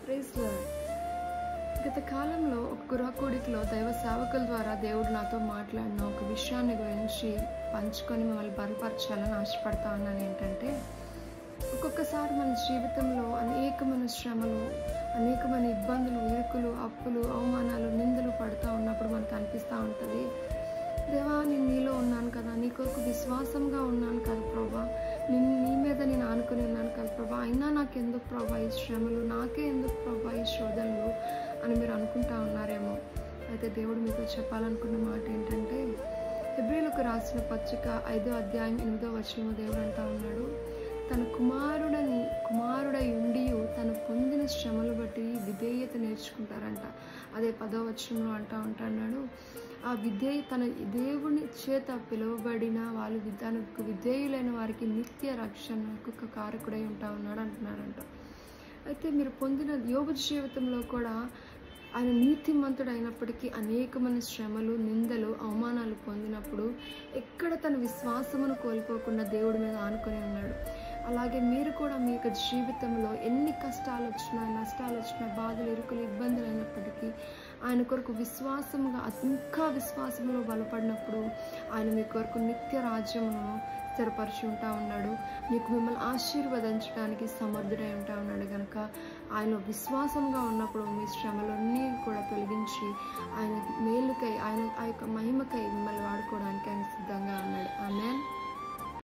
Praise lord. గత కాలంలో ఒక గృహకూడికలో దైవ సేవకుల ద్వారా దేవుడు నాతో మాట్లాడిన ఒక విషయాన్ని గురించి పంచుకొని మిమ్మల్ని బలపరచాలని ఆశపడతా ఉన్నాను. ఏంటంటే, ఒక్కొక్కసారి మన జీవితంలో అనేకమైన శ్రమలు, అనేకమైన ఇబ్బందులు, ఇరుకులు, అప్పులు, అవమానాలు, నిందలు పడుతూ ఉన్నప్పుడు మనకు అనిపిస్తూ ఉంటుంది, దేవా నేను నీలో ఉన్నాను కదా, నీ కొరకు విశ్వాసంగా ఉన్నాను కదా ప్రభా, నీ మీద నేను ఆనుకుని ఉన్నాను కదా ప్రభా, అయినా నాకెందుకు ప్రభా ఈ శ్రమలు, నాకే ఎందుకు ప్రభా ఈ శోధనలు అని మీరు అనుకుంటా ఉన్నారేమో. అయితే దేవుడు మీతో చెప్పాలనుకున్న మాట ఏంటంటే, హెబ్రీయులకు రాసిన పత్రిక 5వ అధ్యాయం 8వ వచనము దేవుడు అంటా ఉన్నాడు, తన కుమారుడై ఉండియు తను పొందిన శ్రమలు బట్టి విధేయత నేర్చుకుంటారంట. అదే 10వ వచనంలో అంటున్నాడు, ఆ తన దేవుని చేత పిలువబడిన వాళ్ళు తనకు విధేయులైన వారికి నిత్య రక్షణకు కారకుడై ఉంటా ఉన్నాడు అంటున్నాడంట. అయితే మీరు పొందిన యోబు జీవితంలో కూడా ఆయన నీతిమంతుడు అయినప్పటికీ అనేకమైన శ్రమలు, నిందలు, అవమానాలు పొందినప్పుడు ఎక్కడ తన విశ్వాసమును కోల్పోకుండా దేవుడి మీద ఆనుకొని ఉన్నాడు. అలాగే మీరు కూడా మీ యొక్క జీవితంలో ఎన్ని కష్టాలు వచ్చినా, నష్టాలు వచ్చినా, బాధలు, ఇరుకులు, ఇబ్బందులు అయినప్పటికీ ఆయన కొరకు విశ్వాసంగా ఇంకా విశ్వాసంలో బలపడినప్పుడు ఆయన మీ కొరకు నిత్య రాజ్యమును స్థిరపరిచి ఉంటా ఉన్నాడు. మీకు మిమ్మల్ని ఆశీర్వదించడానికి సమర్థుడై ఉంటా ఉన్నాడు. కనుక ఆయన విశ్వాసంగా ఉన్నప్పుడు మీ శ్రమలన్నీ కూడా తొలగించి ఆయన మేలుకై, ఆయన ఆ యొక్క మహిమకై మిమ్మల్ని వాడుకోవడానికి ఆయన సిద్ధంగా ఉన్నాడు. ఆమేన్.